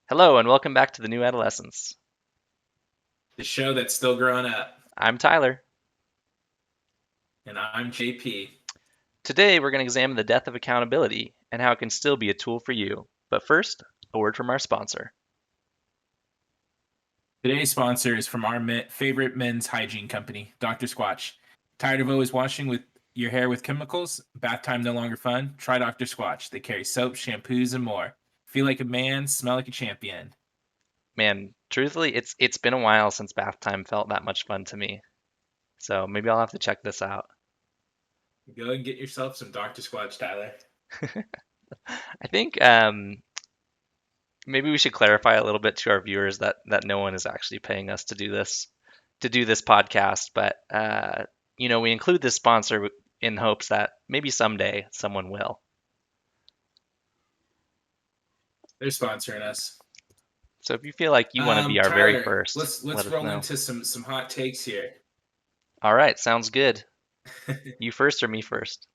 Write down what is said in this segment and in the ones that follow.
Hello and welcome back to the New Adolescence. The show that's still growing up. I'm Tyler. And I'm JP. Today we're going to examine the death of accountability and how it can still be a tool for you. But first, a word from our sponsor. Today's sponsor is from our favorite men's hygiene company, Dr. Squatch. Tired of always washing with your hair with chemicals? Bath time no longer fun? Try Dr. Squatch. They carry soap, shampoos, and more. Feel like a man, smell like a champion. Man, truthfully, it's been a while since bath time felt that much fun to me. So maybe I'll have to check this out. Go and get yourself some Dr. Squatch, Tyler. I think maybe we should clarify a little bit to our viewers that no one is actually paying us to do this podcast, but we include this sponsor in hopes that maybe someday someone will. They're sponsoring us. So if you feel like you want to be our very Tyler, first, let's let us roll know. into some hot takes here. All right, sounds good. You first or me first?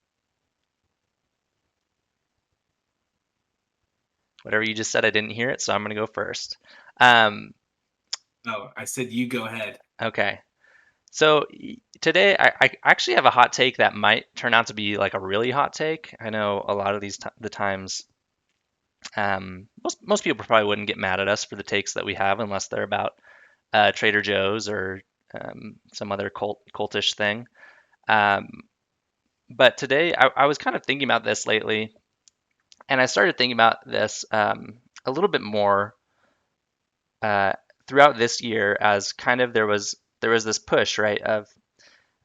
Whatever you just said, I didn't hear it, so I'm going to go first. Um, Oh, I said you go ahead. okay. So today, I actually have a hot take that might turn out to be like a really hot take. I know a lot of the times, most people probably wouldn't get mad at us for the takes that we have unless they're about Trader Joe's or some other cultish thing. Um, but today, I was kind of thinking about this lately, and I started thinking about this a little bit more uh, throughout this year, as kind of there was this push, right? Of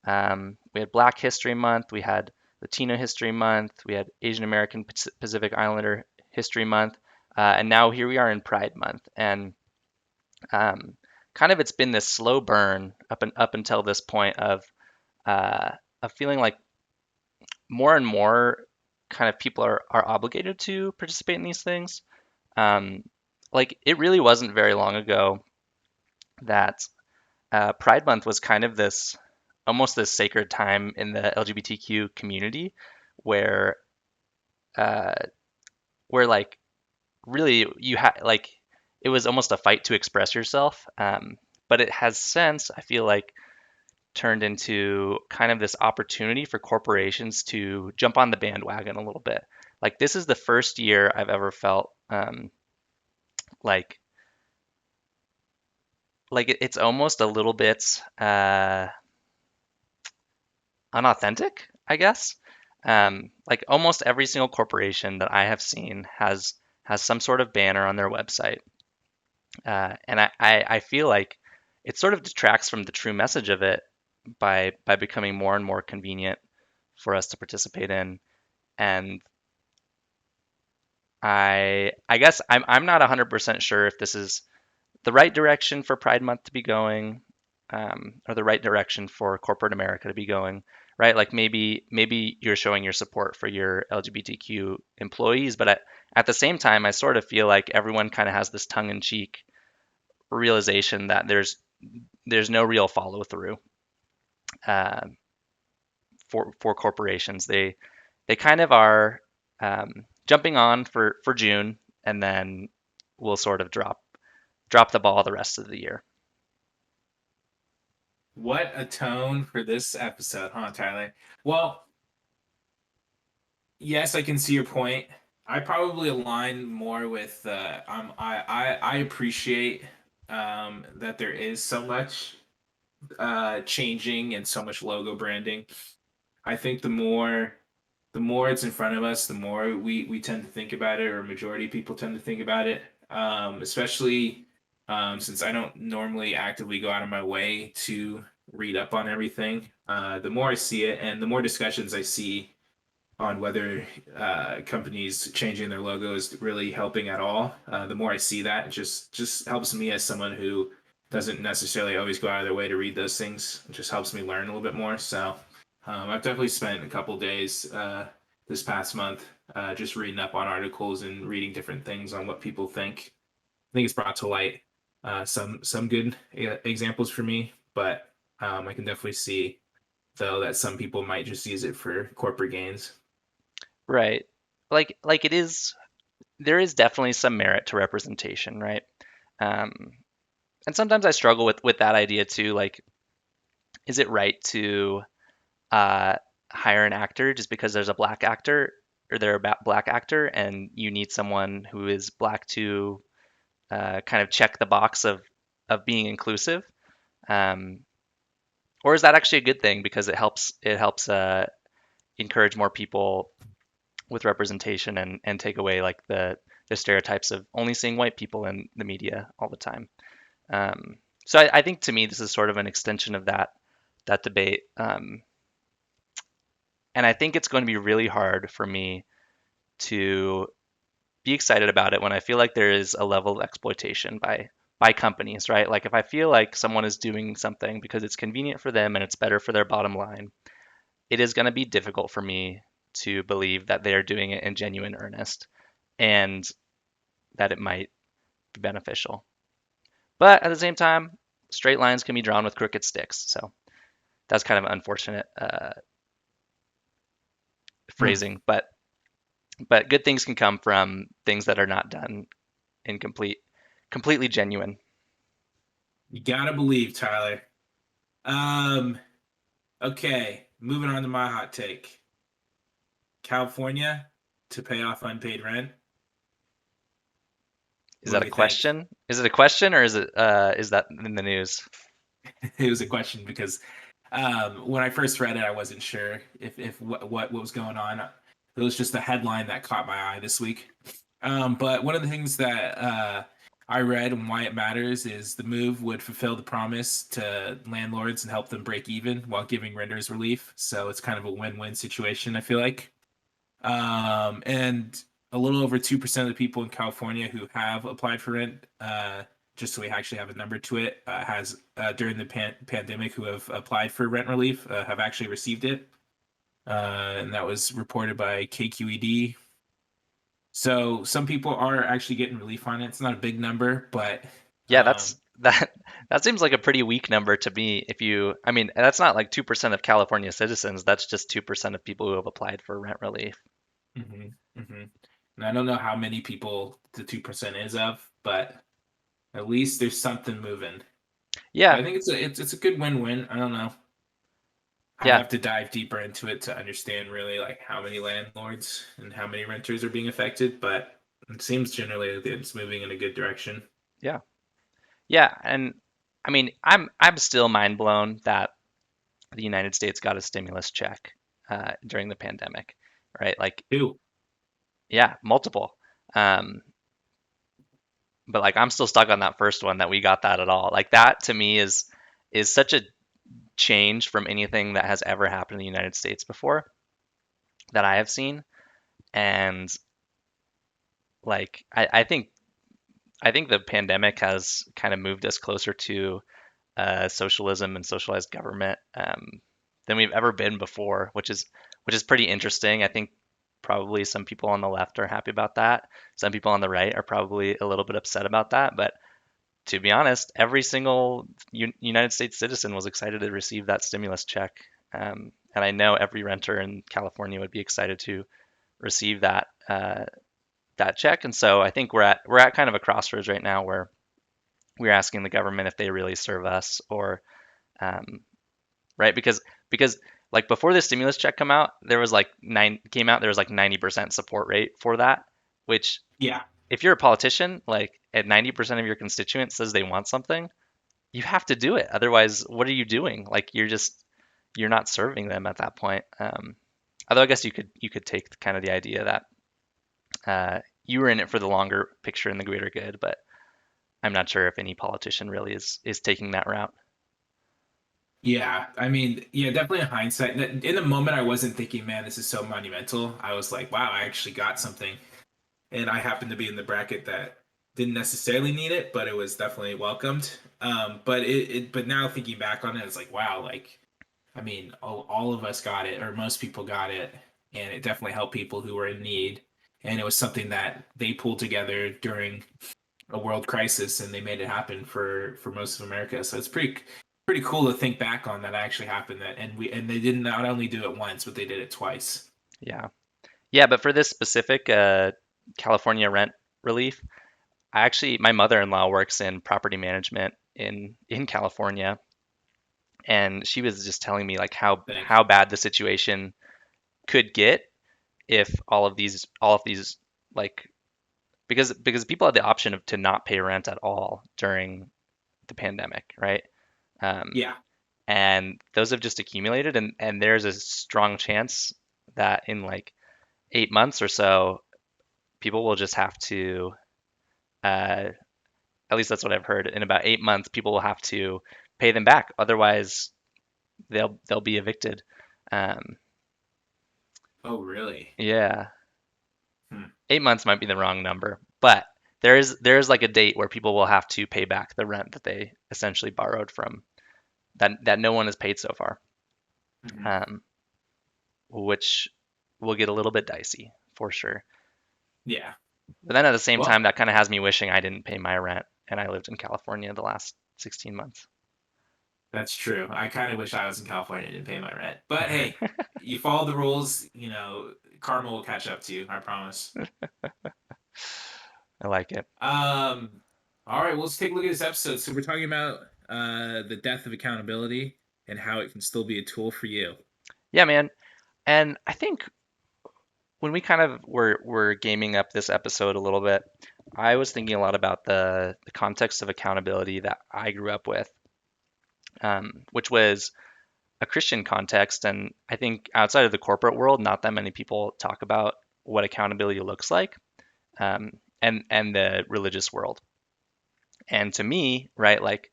we had Black History Month, we had Latino History Month, we had Asian American Pacific Islander History Month, and now here we are in Pride Month, and um, kind of it's been this slow burn up until this point uh, of feeling like more and more kind of people are obligated to participate in these things. Um, like it really wasn't very long ago that Pride Month was kind of this almost this sacred time in the LGBTQ community where uh, where like really you had like it was almost a fight to express yourself. But it has since, I feel like, turned into kind of this opportunity for corporations to jump on the bandwagon a little bit. Like this is the first year I've ever felt like it's almost a little bit unauthentic, I guess. Like almost every single corporation that I have seen has some sort of banner on their website, and I feel like it sort of detracts from the true message of it by becoming more and more convenient for us to participate in. And I guess I'm not 100% sure if this is the right direction for Pride Month to be going, or the right direction for corporate America to be going, right? Like maybe you're showing your support for your LGBTQ employees, but at the same time, I sort of feel like everyone kind of has this tongue-in-cheek realization that there's no real follow through uh, for corporations. They kind of are jumping on for June, and then will sort of drop the ball the rest of the year. What a tone for this episode, huh, Tyler? Well, yes, I can see your point. I probably align more with I appreciate that there is so much changing and so much logo branding. I think the more it's in front of us, the more we tend to think about it, or majority of people tend to think about it. Especially since I don't normally actively go out of my way to read up on everything. The more I see it, and the more discussions I see on whether companies changing their logo is really helping at all, the more I see that, it just helps me as someone who doesn't necessarily always go out of their way to read those things. It just helps me learn a little bit more. So I've definitely spent a couple days this past month just reading up on articles and reading different things on what people think. I think it's brought to light some good examples for me, but I can definitely see though that some people might just use it for corporate gains. Right. Like it is. there is definitely some merit to representation, right? Um, and sometimes I struggle with that idea too. Like, is it right to uh, hire an actor just because there's a black actor or they're a black actor, and you need someone who is black to kind of check the box of being inclusive? Um, or is that actually a good thing because it helps encourage more people with representation and take away like the stereotypes of only seeing white people in the media all the time. So I think to me this is sort of an extension of that debate, and I think it's going to be really hard for me to be excited about it when I feel like there is a level of exploitation by companies, right? Like if I feel like someone is doing something because it's convenient for them and it's better for their bottom line, it is going to be difficult for me to believe that they are doing it in genuine earnest and that it might be beneficial. But at the same time, straight lines can be drawn with crooked sticks. So that's kind of unfortunate Hmm. phrasing, but good things can come from things that are not done in completely genuine. You gotta believe, Tyler. Um, okay, moving on to my hot take. California to pay off unpaid rent. Is What that do a we think? question? Is it a question or is that in the news? It was a question because when I first read it, I wasn't sure if what was going on. It was just a headline that caught my eye this week. But one of the things that I read and why it matters is the move would fulfill the promise to landlords and help them break even while giving renters relief. So it's kind of a win-win situation, I feel like. And a little over 2% of the people in California who have applied for rent, just so we actually have a number to it, has during the pandemic who have applied for rent relief have actually received it. And that was reported by KQED. So some people are actually getting relief on it. It's not a big number, but Yeah, um, that seems like a pretty weak number to me. I mean, that's not like 2% of California citizens. That's just 2% of people who have applied for rent relief. mhm, mhm. And I don't know how many people the 2% is of, but at least there's something moving. So Yeah, I think it's a good win-win. I don't know. I'd yeah, have to dive deeper into it to understand really like how many landlords and how many renters are being affected, but it seems generally that it's moving in a good direction. yeah, yeah. And I mean, I'm still mind blown that the United States got a stimulus check during the pandemic, right? Like, Two. yeah, multiple. Um, but like, I'm still stuck on that first one that we got that at all. Like that to me is such a change from anything that has ever happened in the United States before that I have seen. And like, I think the pandemic has kind of moved us closer to socialism and socialized government than we've ever been before, which is pretty interesting. I think probably some people on the left are happy about that. Some people on the right are probably a little bit upset about that. But to be honest, every single United States citizen was excited to receive that stimulus check, and I know every renter in California would be excited to receive that check. And so I think we're at kind of a crossroads right now where we're asking the government if they really serve us or um, right because like before the stimulus check came out there was like 90% support rate for that, which Yeah. if you're a politician like at 90% of your constituents says they want something, you have to do it, otherwise what are you doing? Like you're not serving them at that point. Although I guess you could take kind of the idea that you were in it for the longer picture and the greater good, but I'm not sure if any politician really is taking that route. Yeah. I mean, yeah, definitely in hindsight. In the moment I wasn't thinking, man, this is so monumental. I was like, wow, I actually got something. And I happened to be in the bracket that didn't necessarily need it, but it was definitely welcomed. But now thinking back on it, it's like, wow, like I mean, all of us got it, or most people got it, and it definitely helped people who were in need. And it was something that they pulled together during a world crisis, and they made it happen for most of America. So it's pretty cool to think back on that actually happened. And they didn't not only do it once, but they did it twice. Yeah. Yeah, but for this specific California rent relief. My mother-in-law works in property management in California, and she was just telling me like Thank. how bad the situation could get if all of these like because people had the option of to not pay rent at all during the pandemic, right? Um, Yeah. and those have just accumulated, and there's a strong chance that in like 8 months or so, people will just have to uh, at least that's what I've heard. In about 8 months, people will have to pay them back. Otherwise, they'll be evicted. Um, Oh, really? yeah, Hmm. 8 months might be the wrong number, but there's like a date where people will have to pay back the rent that they essentially borrowed from that no one has paid so far, Hmm. um, which will get a little bit dicey for sure. Yeah. But then at the same time, Well, that kind of has me wishing I didn't pay my rent and I lived in California the last 16 months. that's true. I kind of wish I was in California and didn't pay my rent. But hey, you follow the rules, karma will catch up to you, I promise. I like it. Um, all right, well, let's take a look at this episode. So we're talking about the death of accountability and how it can still be a tool for you. Yeah, man. And I think when we kind of were gaming up this episode a little bit, I was thinking a lot about the context of accountability that I grew up with, which was a Christian context. And I think outside of the corporate world, not that many people talk about what accountability looks like, and the religious world. And to me, right, like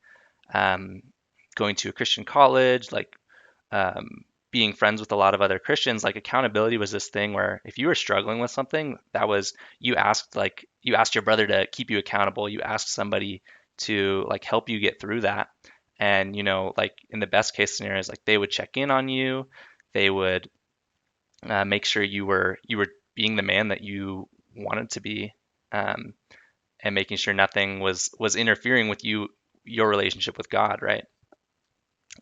um, going to a Christian college, like being friends with a lot of other Christians, like accountability was this thing where if you were struggling with something, that was you asked your brother to keep you accountable. You asked somebody to like help you get through that. And like in the best case scenarios, like they would check in on you, they would make sure you were being the man that you wanted to be, um, and making sure nothing was interfering with your relationship with God, right?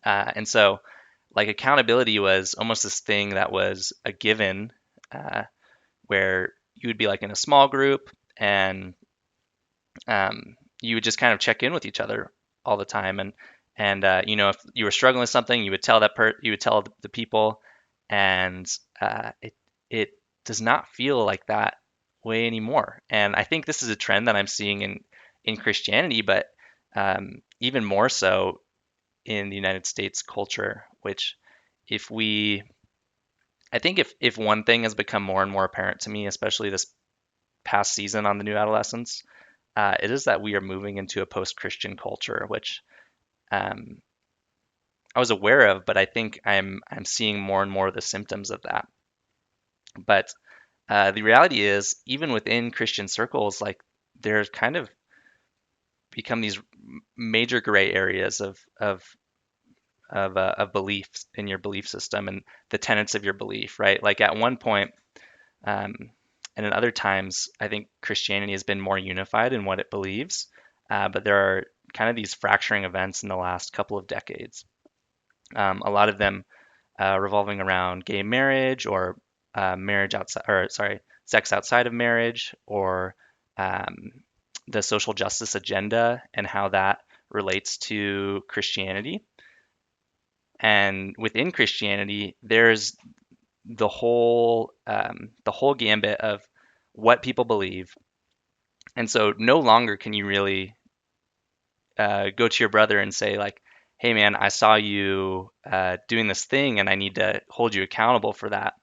And so like accountability was almost this thing that was a given, uh, where you would be like in a small group and you would just kind of check in with each other all the time, and if you were struggling with something, you would tell the people, and it does not feel like that way anymore. And I think this is a trend that I'm seeing in Christianity, but even more so in the United States culture, which if we I think if one thing has become more and more apparent to me, especially this past season on the New Adolescence, it is that we are moving into a post-Christian culture, which um, I was aware of, but I think I'm seeing more and more of the symptoms of that. But the reality is, even within Christian circles, like there's kind of become these major gray areas of beliefs in your belief system and the tenets of your belief, right? Like at one point, Um, and in other times, I think Christianity has been more unified in what it believes, but there are kind of these fracturing events in the last couple of decades. A lot of them revolving around gay marriage or marriage outside, or sorry, sex outside of marriage, or um, the social justice agenda and how that relates to Christianity. And within Christianity, there's the whole gambit of what people believe, and so no longer can you really go to your brother and say like, "Hey man, I saw you doing this thing, and I need to hold you accountable for that,"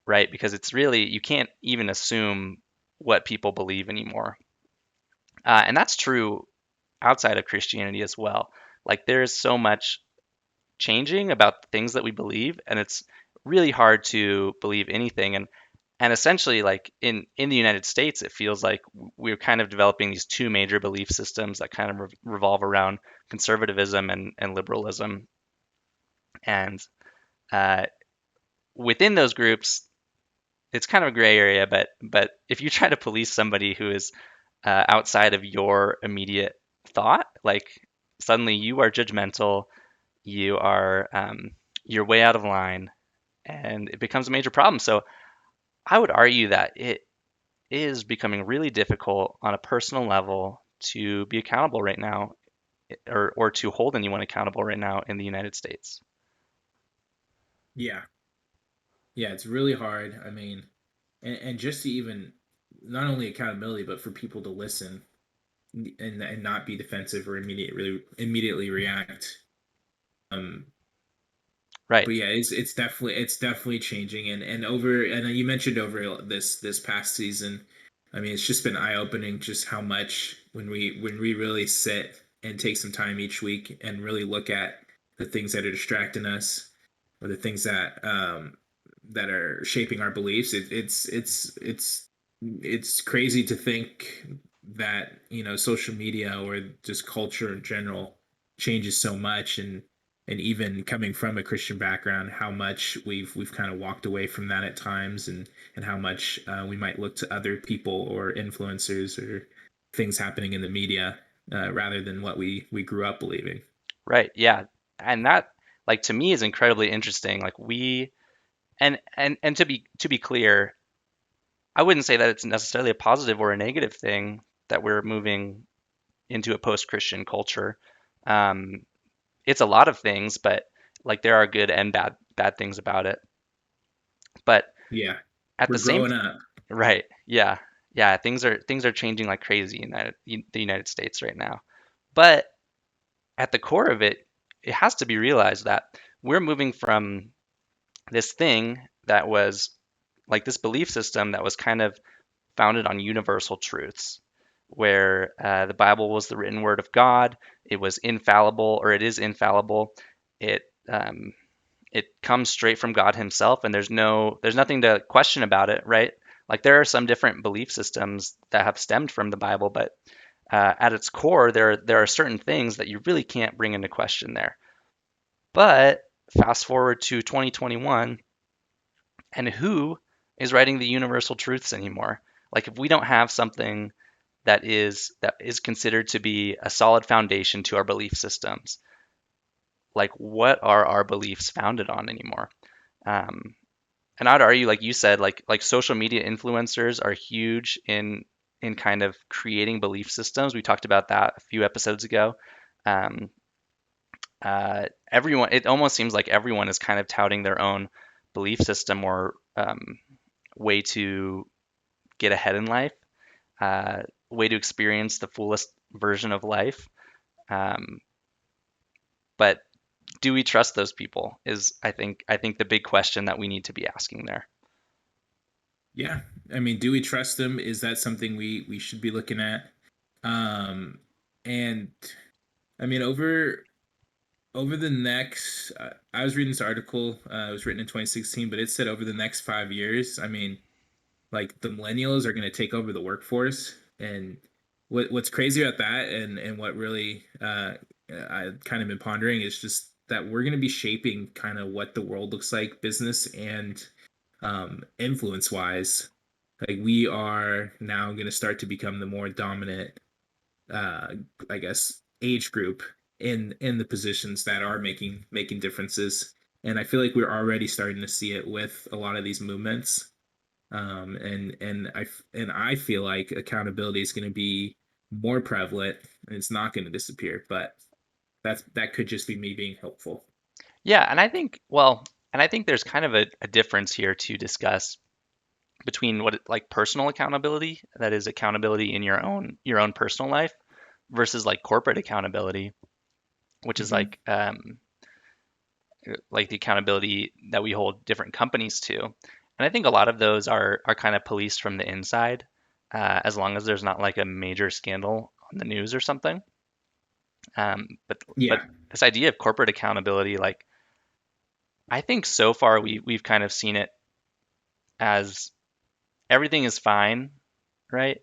right? Because it's really you can't even assume what people believe anymore, and that's true outside of Christianity as well. Like there's so much changing about the things that we believe, and it's really hard to believe anything. And essentially, like in the United States, it feels like we're kind of developing these two major belief systems that kind of revolve around conservatism and liberalism. And uh, within those groups, it's kind of a gray area. But if you try to police somebody who is outside of your immediate thought, like suddenly you are judgmental, you're way out of line, and it becomes a major problem. So I would argue that is becoming really difficult on a personal level to be accountable right now, or to hold anyone accountable right now in the United States. Yeah. Yeah, it's really hard. I mean, and just to even not only accountability, but for people to listen and not be defensive or immediately react. Um, Right, but yeah, it's definitely changing, and over and you mentioned over this past season. I mean, it's just been eye opening just how much when we really sit and take some time each week and really look at the things that are distracting us or the things that are shaping our beliefs. It's crazy to think that social media or just culture in general changes so much, and even coming from a Christian background, how much we've kind of walked away from that at times, and how much we might look to other people or influencers or things happening in the media rather than what we grew up believing. right, yeah. And that, like, to me is incredibly interesting. Like we and to be clear, I wouldn't say that it's necessarily a positive or a negative thing that we're moving into a post-Christian culture. Um, it's a lot of things, but like there are good and bad things about it. But Yeah, at we're the same growing up. right, yeah, yeah, things are changing like crazy in the United States right now. But at the core of it, it has to be realized that we're moving from this thing that was like this belief system that was kind of founded on universal truths, where the Bible was the written word of God. It was infallible, or it is infallible. It it comes straight from God Himself, and there's nothing to question about it, right? Like there are some different belief systems that have stemmed from the Bible, but at its core, there are certain things that you really can't bring into question there. But fast forward to 2021, and who is writing the universal truths anymore? Like if we don't have something that is considered to be a solid foundation to our belief systems, like what are our beliefs founded on anymore? Um, and I'd argue, like you said, like social media influencers are huge in kind of creating belief systems. We talked about that a few episodes ago. Um, Everyone, it almost seems like everyone is kind of touting their own belief system or way to get ahead in life, uh, way to experience the fullest version of life. Um, but do we trust those people? Is I think the big question that we need to be asking there. Yeah, I mean, do we trust them? Is that something we should be looking at? Um, and I mean, over the next, I was reading this article. It was written in 2016, but it said over the next 5 years. I mean, like the millennials are going to take over the workforce, and what's crazy about that, and what really I kind of been pondering is just that we're going to be shaping kind of what the world looks like, business and influence wise. Like we are now going to start to become the more dominant, uh, I guess, age group in the positions that are making differences. And I feel like we're already starting to see it with a lot of these movements. And I feel like accountability is going to be more prevalent, and it's not going to disappear. But that could just be me being hopeful. Yeah, and I think well, and I think there's kind of a difference here to discuss between like personal accountability, that is accountability in your own personal life, versus like corporate accountability, which is Hmm. like the accountability that we hold different companies to. And I think a lot of those are kind of policed from the inside, as long as there's not like a major scandal on the news or something. But Yeah, this idea of corporate accountability, like I think so far we've kind of seen it as everything is fine, right?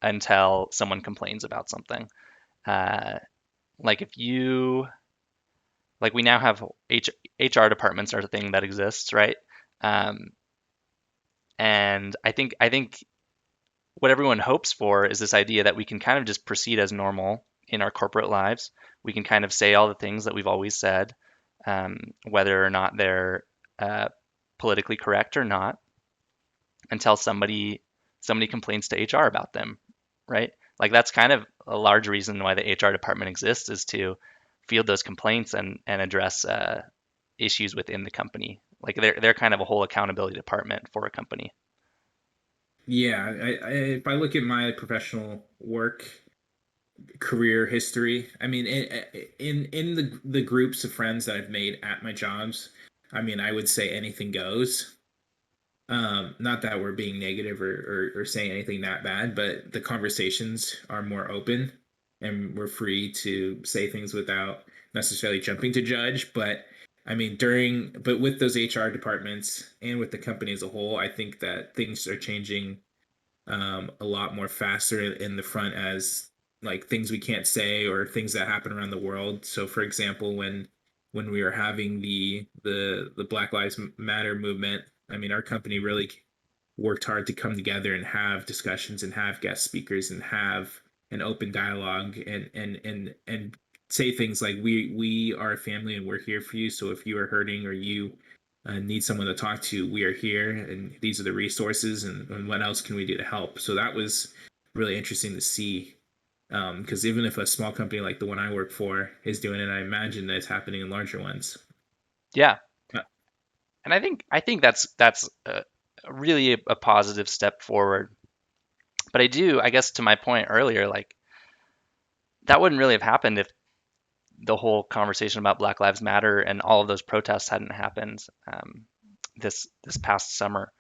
Until someone complains about something. Uh, like if you like we now have HR departments are a thing that exists, right? Um, and I think what everyone hopes for is this idea that we can kind of just proceed as normal in our corporate lives. We can kind of say all the things that we've always said, whether or not they're uh, politically correct or not, until somebody so many complaints to HR about them, right? Like that's kind of a large reason why the HR department exists is to field those complaints and address issues within the company. Like they're kind of a whole accountability department for a company. Yeah, if I look at my professional work career history, I mean, in the groups of friends that I've made at my jobs, I mean, I would say anything goes. Not that we're being negative or saying anything that bad, but the conversations are more open and we're free to say things without necessarily jumping to judge. But I mean, but with those HR departments and with the company as a whole, I think that things are changing a lot more faster in the front as like things we can't say or things that happen around the world. So, for example, when we were having the Black Lives Matter movement, I mean, our company really worked hard to come together and have discussions and have guest speakers and have an open dialogue and say things like we are a family and we're here for you. So if you are hurting or you need someone to talk to, we are here and these are the resources and what else can we do to help. So that was really interesting to see because even if a small company like the one I work for is doing it, I imagine that it's happening in larger ones. Yeah, Uh, and I think that's really a positive step forward. But I guess to my point earlier, like that wouldn't really have happened if the whole conversation about Black Lives Matter and all of those protests hadn't happened this past summer.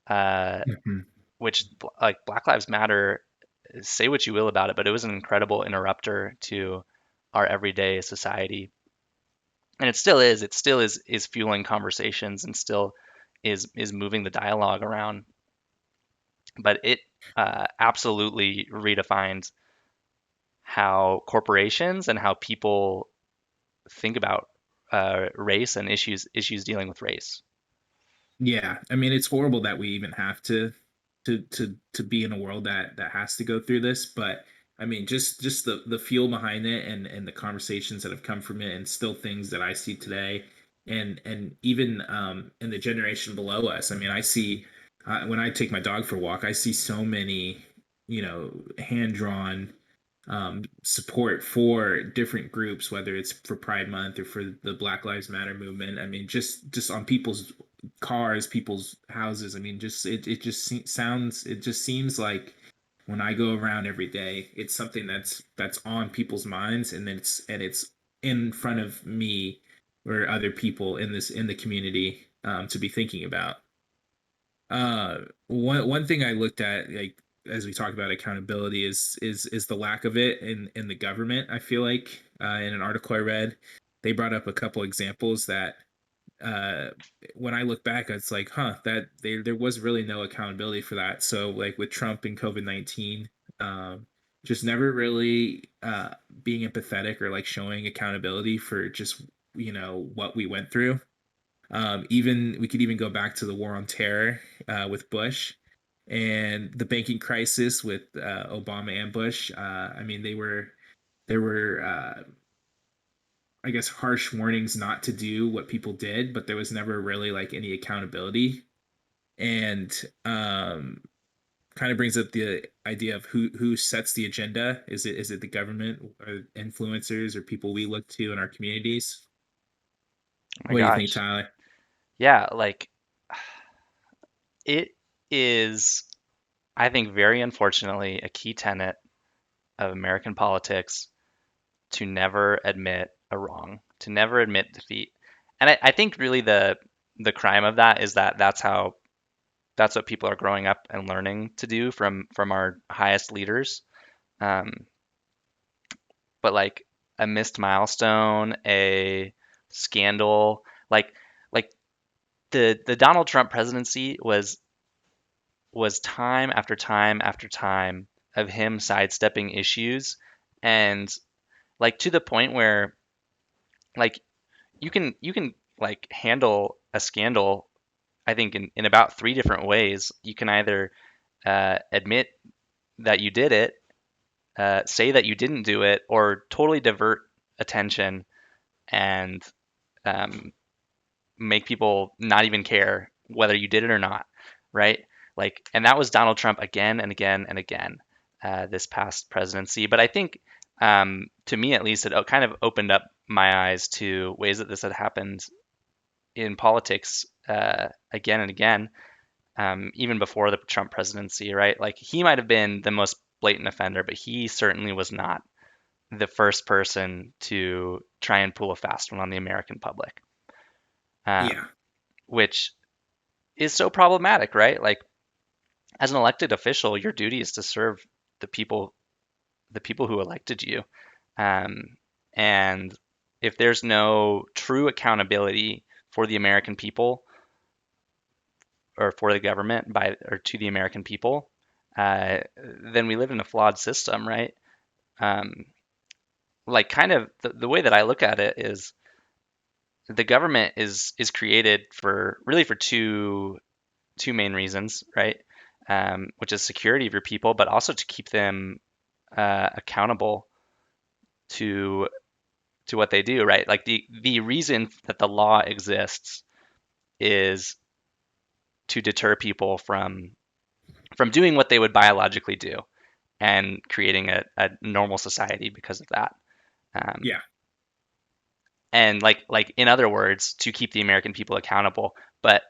Uh, mhm. which like Black Lives Matter, say what you will about it, but it was an incredible interrupter to our everyday society, and it still is. It still is fueling conversations and still is moving the dialogue around. But it absolutely redefined how corporations and how people think about race and issues dealing with race. Yeah, I mean it's horrible that we even have to be in a world that has to go through this, but I mean just the fuel behind it and the conversations that have come from it and still things that I see today and even in the generation below us. I mean, I see when I take my dog for a walk, I see so many, hand drawn support for different groups, whether it's for Pride Month or for the Black Lives Matter movement. I mean, just on people's cars, people's houses. I mean, just it just sounds. It just seems like when I go around every day, it's something that's on people's minds, and it's in front of me or other people in the community to be thinking about. One thing I looked at, like as we talk about accountability, is the lack of it in the government. I feel like in an article I read, they brought up a couple examples that uh when I look back, it's like, that there was really no accountability for that. So like with Trump and COVID-19, just never really being empathetic or like showing accountability for just what we went through. Even we could even go back to the war on terror with Bush and the banking crisis with Obama and Bush. I mean, there were I guess harsh warnings not to do what people did, but there was never really like any accountability. And kind of brings up the idea of who sets the agenda. Is it the government or influencers or people we look to in our communities? Oh my What do you think, gosh. Tyler? Yeah, like it is, I think, very unfortunately, a key tenet of American politics to never admit a wrong, to never admit defeat. And I think really the crime of that is that that's what people are growing up and learning to do from our highest leaders. Um, but like a missed milestone, a scandal, like the Donald Trump presidency was time after time after time of him sidestepping issues and like to the point where like you can like handle a scandal I think in about three different ways. You can either admit that you did it, say that you didn't do it, or totally divert attention and um, make people not even care whether you did it or not, right? Like, and that was Donald Trump again and again and again this past presidency. But I think, to me at least, it kind of opened up my eyes to ways that this had happened in politics again and again, even before the Trump presidency, right? Like, he might have been the most blatant offender, but he certainly was not the first person to try and pull a fast one on the American public, Yeah. um, which is so problematic, right? Like, as an elected official, your duty is to serve the people, the people who elected you. Um, and if there's no true accountability for the American people or for the government by or to the American people, then we live in a flawed system, right? Um, like, kind of the way that I look at it is the government is created for really for two main reasons, right? Which is security of your people, but also to keep them accountable to what they do, right? Like, the reason that the law exists is to deter people from doing what they would biologically do and creating a normal society because of that. Um, Yeah. and like in other words, to keep the American people accountable. But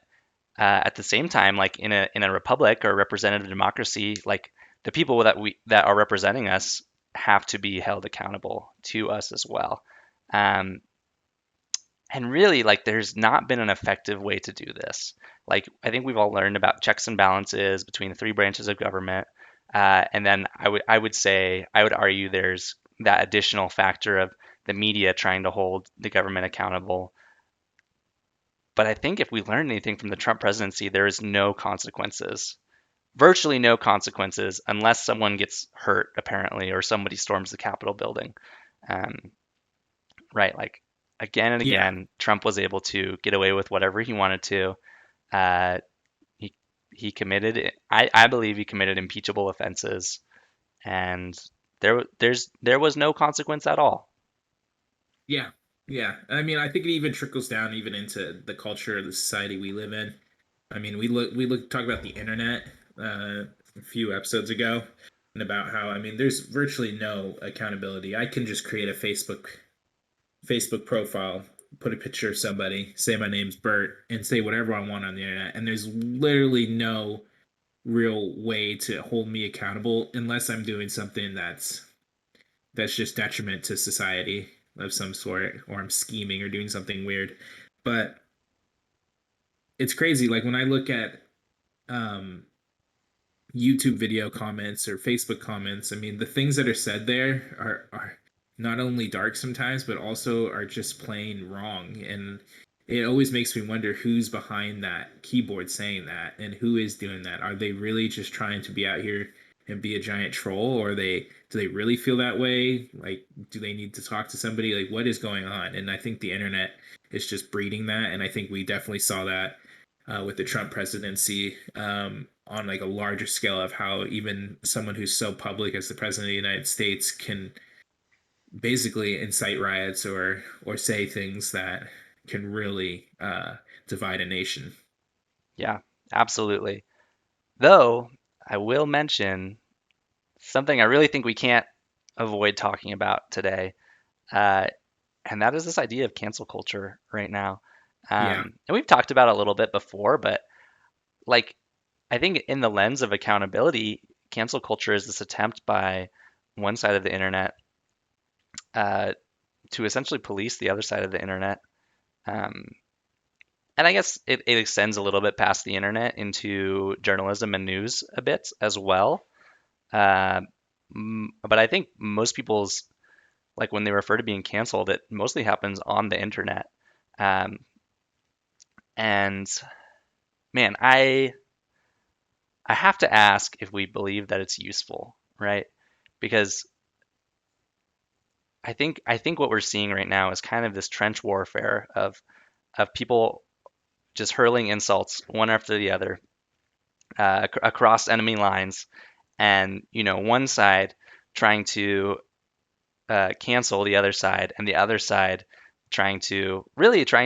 at the same time, like in a republic or representative democracy, like the people that are representing us have to be held accountable to us as well. Um, and really, like, there's not been an effective way to do this. Like, I think we've all learned about checks and balances between the three branches of government, and then I would argue there's that additional factor of the media trying to hold the government accountable. But I think if we learned anything from the Trump presidency, there is no consequences, virtually no consequences, unless someone gets hurt, apparently, or somebody storms the Capitol building. Um, right? Like, again and Yeah. again, Trump was able to get away with whatever he wanted to. Uh, he he committed, I believe he committed impeachable offenses, and there was no consequence at all. Yeah. Yeah. I mean, I think it even trickles down even into the culture of the society we live in. I mean, we talk about the internet a few episodes ago, and about how, I mean, there's virtually no accountability. I can just create a Facebook profile, put a picture of somebody, say my name's Bert, and say whatever I want on the internet, and there's literally no real way to hold me accountable unless I'm doing something that's just detriment to society of some sort, or I'm scheming or doing something weird. But it's crazy. Like when I look at um, YouTube video comments or Facebook comments, I mean, the things that are said there are not only dark sometimes, but also are just plain wrong. And it always makes me wonder who's behind that keyboard saying that and who is doing that. Are they really just trying to be out here and be a giant troll, or do they really feel that way? Like, do they need to talk to somebody? Like, what is going on? And I think the internet is just breeding that. And I think we definitely saw that with the Trump presidency, on like a larger scale of how even someone who's so public as the president of the United States can basically incite riots or say things that can really divide a nation. Yeah, absolutely. Though I will mention something I really think we can't avoid talking about today, uh, and that is this idea of cancel culture right now. Yeah, And we've talked about it a little bit before, but like, I think in the lens of accountability, cancel culture is this attempt by one side of the internet uh, to essentially police the other side of the internet. Um, and I guess it extends a little bit past the internet into journalism and news a bit as well. Uh, but I think most people's, like, when they refer to being canceled, it mostly happens on the internet. Um, and man, I have to ask if we believe that it's useful, right? Because I think what we're seeing right now is kind of this trench warfare of people just hurling insults one after the other across enemy lines, and one side trying to cancel the other side, and the other side trying to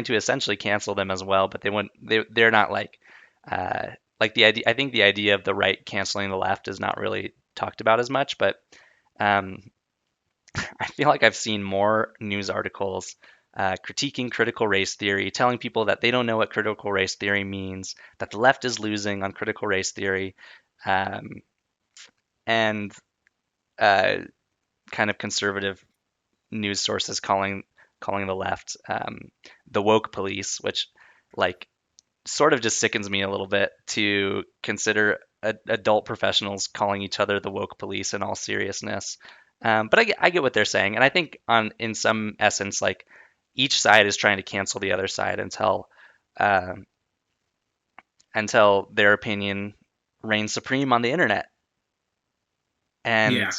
essentially cancel them as well, but they're not uh, like the idea. I think the idea of the right canceling the left is not really talked about as much, but um, I feel like I've seen more news articles critiquing critical race theory, telling people that they don't know what critical race theory means, that the left is losing on critical race theory, um, and uh, kind of conservative news sources calling the left the woke police, which like sort of just sickens me a little bit to consider adult professionals calling each other the woke police in all seriousness. But I get what they're saying, and I think on in some essence, like each side is trying to cancel the other side um, until their opinion reigns supreme on the internet. And Yeah.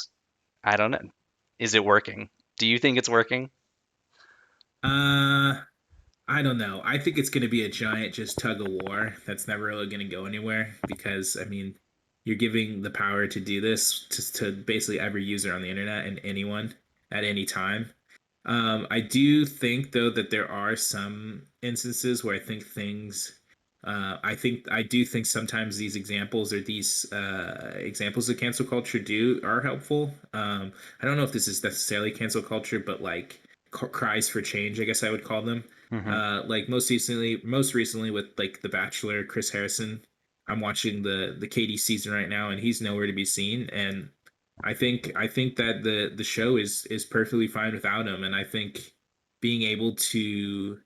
I don't know, is it working? Do you think it's working? Uh, I don't know. I think it's going to be a giant just tug of war that's never really going to go anywhere because, I mean, you're giving the power to do this to basically every user on the internet and anyone at any time. I do think though that there are some instances where I think things. I do think sometimes these examples or these examples of cancel culture do are helpful. I don't know if this is necessarily cancel culture, but like cries for change, I guess I would call them. Hmm. Like most recently with like The Bachelor, Chris Harrison. I'm watching the KD season right now, and he's nowhere to be seen. And I think that the show is perfectly fine without him, and I think being able to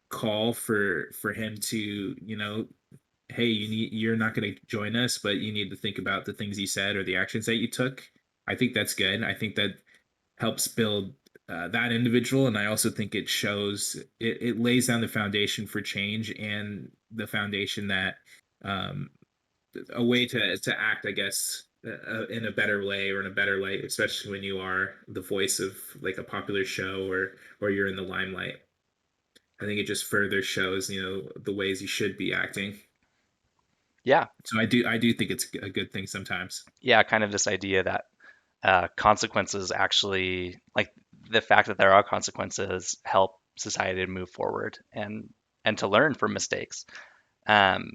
call for him to hey, you're not going to join us, but you need to think about the things you said or the actions that you took. I think that's good. I think that helps build that individual, and I also think it shows it lays down the foundation for change and the foundation that um, a way to act, I guess, in a better way or in a better light, especially when you are the voice of like a popular show or you're in the limelight. I think it just further shows, the ways you should be acting. Yeah, So I do think it's a good thing sometimes. yeah, kind of this idea that consequences actually, like the fact that there are consequences, help society to move forward and to learn from mistakes. Um,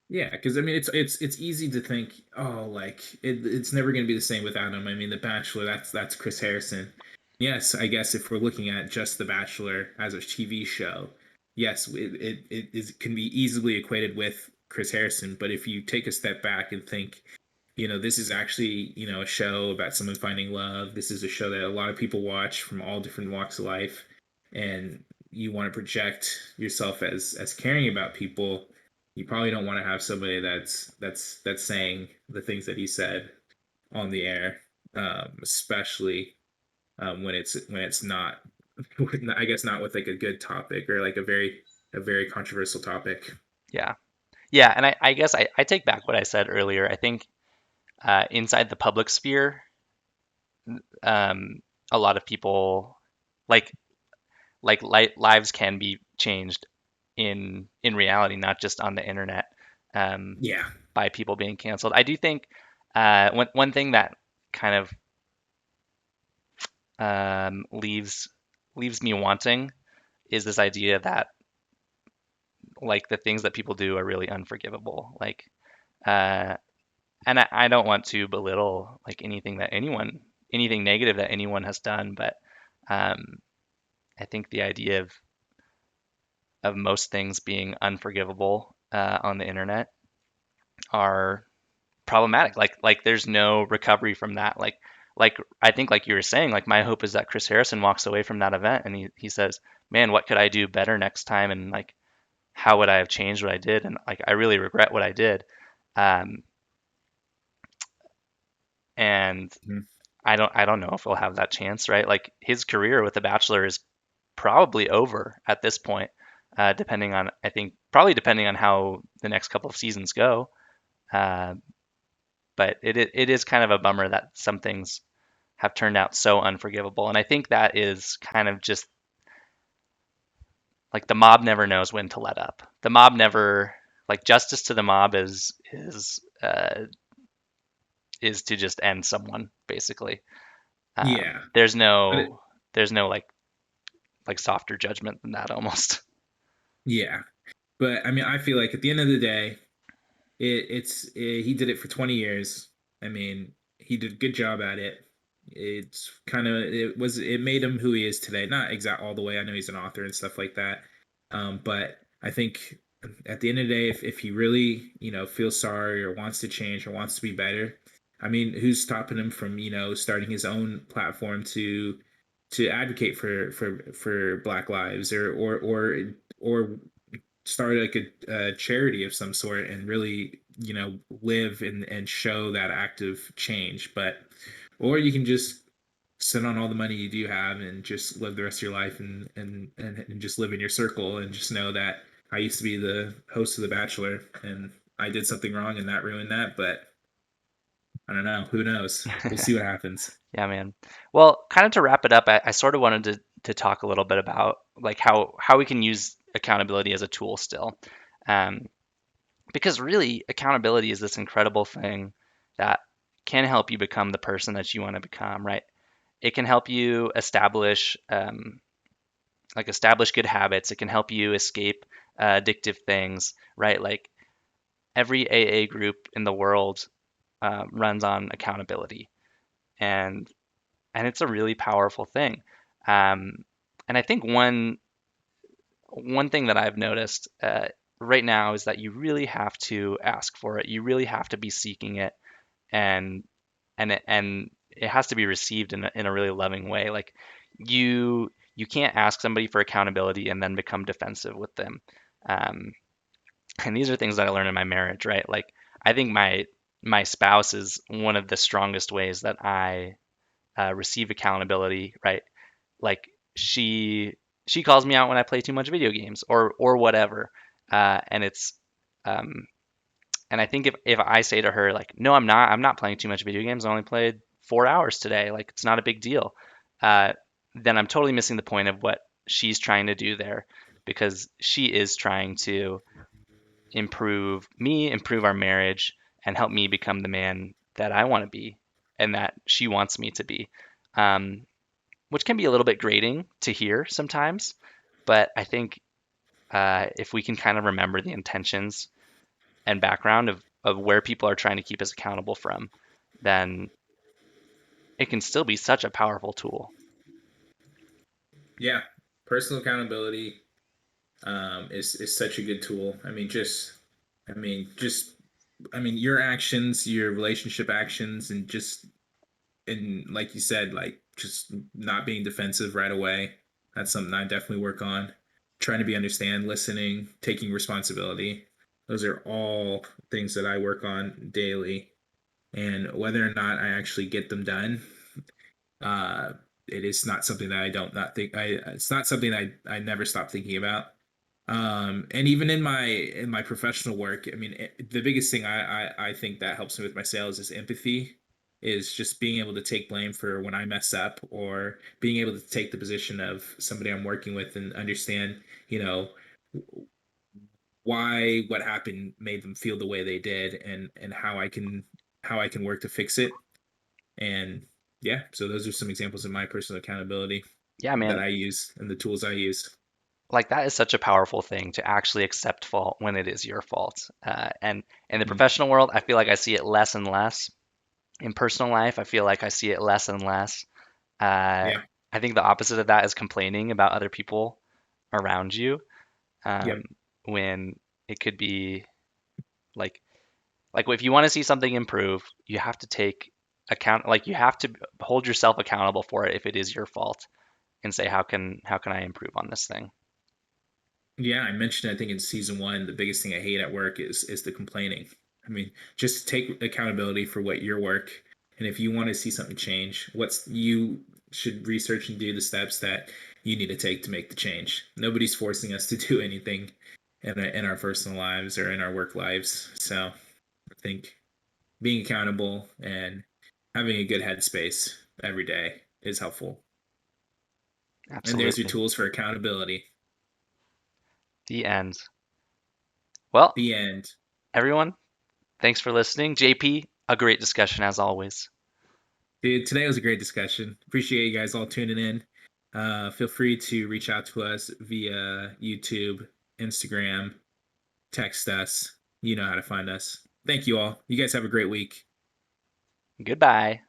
Yeah, because I mean, it's easy to think, oh, like it's never going to be the same without him. I mean, The Bachelor, that's Chris Harrison. Yes, I guess if we're looking at just The Bachelor as a TV show, yes, can be easily equated with Chris Harrison. But if you take a step back and think, this is actually, a show about someone finding love. This is a show that a lot of people watch from all different walks of life, and you want to project yourself as caring about people. You probably don't want to have somebody that's saying the things that he said on the air, especially when it's not, I guess not with like a good topic or like a very controversial topic. yeah, yeah, and I guess I take back what I said earlier. I think inside the public sphere, um, a lot of people like lives can be changed in reality, not just on the internet, um, Yeah, by people being canceled. I do think one thing that kind of leaves me wanting is this idea that like the things that people do are really unforgivable. Like, uh, and I don't want to belittle like anything negative that anyone has done, but um, I think the idea of most things being unforgivable on the internet are problematic. Like there's no recovery from that. Like I think like you were saying, like my hope is that Chris Harrison walks away from that event and he says, "Man, what could I do better next time?" And like how would I have changed what I did? And like I really regret what I did. Um, and mhm. I don't know if he'll have that chance, right? Like his career with The Bachelor is probably over at this point, depending on I think probably depending on how the next couple of seasons go. Uh, but it is kind of a bummer that some things have turned out so unforgivable, and I think that is kind of just like the mob never knows when to let up. The mob never like justice to the mob is to just end someone basically. Yeah, There's but no there's no like softer judgment than that almost. yeah, but I mean, I feel like at the end of the day. he did it for 20 years. I mean, he did a good job at it. It made him who he is today. Not exact all the way. I know he's an author and stuff like that. But I think at the end of the day, if he really, feels sorry or wants to change or wants to be better, I mean, who's stopping him from, starting his own platform to advocate for Black lives, or start like a charity of some sort and really, live and show that active change. But or you can just sit on all the money you do have and just live the rest of your life, and just live in your circle and just know that I used to be the host of The Bachelor, and I did something wrong and that ruined that. But I don't know, who knows, we'll see what happens. Yeah, man. Well, kind of to wrap it up, I sort of wanted to talk a little bit about like how we can use accountability as a tool still. Um, because really, accountability is this incredible thing that can help you become the person that you want to become, right? It can help you establish good habits. It can help you escape addictive things, right? Like every AA group in the world runs on accountability, and it's a really powerful thing. Um, and I think one thing that I've noticed right now is that you really have to ask for it. You really have to be seeking it, and it has to be received in a really loving way. Like you can't ask somebody for accountability and then become defensive with them. Um, and these are things that I learned in my marriage, right? Like I think my spouse is one of the strongest ways that I receive accountability, right? Like she she calls me out when I play too much video games or whatever, and it's um, and I think if I say to her like, no, I'm not playing too much video games. I only played 4 hours today. Like it's not a big deal. Uh, then I'm totally missing the point of what she's trying to do there, because she is trying to improve me, improve our marriage, and help me become the man that I want to be and that she wants me to be. Um, which can be a little bit grating to hear sometimes. But I think if we can kind of remember the intentions and background of where people are trying to keep us accountable from, then it can still be such a powerful tool. Yeah, personal accountability is such a good tool. I mean, your actions, your relationship actions, and like you said, like just not being defensive right away. That's something I definitely work on. Trying to be understand, listening, taking responsibility. Those are all things that I work on daily. And whether or not I actually get them done, uh, it is not something that I don't not think I. It's not something I never stop thinking about. And even in my professional work, I mean, the biggest thing I think that helps me with my sales is empathy, is just being able to take blame for when I mess up, or being able to take the position of somebody I'm working with and understand, you know, why what happened made them feel the way they did, and how I can work to fix it. And yeah, so those are some examples of my personal accountability Yeah, man, that I use and the tools I use. like that is such a powerful thing to actually accept fault when it is your fault. And in the Mm, professional world, I feel like I see it less and less. In personal life, I feel like I see it less and less. Uh, yeah. I think the opposite of that is complaining about other people around you, um, Yep. when it could be like if you want to see something improve, you have to take account, like you have to hold yourself accountable for it if it is your fault, and say how can I improve on this thing. Yeah, I mentioned I think in season one, the biggest thing I hate at work is the complaining. I mean, just take accountability for what your work, and if you want to see something change, what's you should research and do the steps that you need to take to make the change. Nobody's forcing us to do anything in our personal lives or in our work lives. So I think being accountable and having a good headspace every day is helpful. And there's your Absolutely. tools for accountability. The end. Well, The end. everyone, thanks for listening. JP, a great discussion as always. Dude, today was a great discussion. Appreciate you guys all tuning in. Feel free to reach out to us via YouTube, Instagram, text us. You know how to find us. Thank you all. You guys have a great week. Goodbye.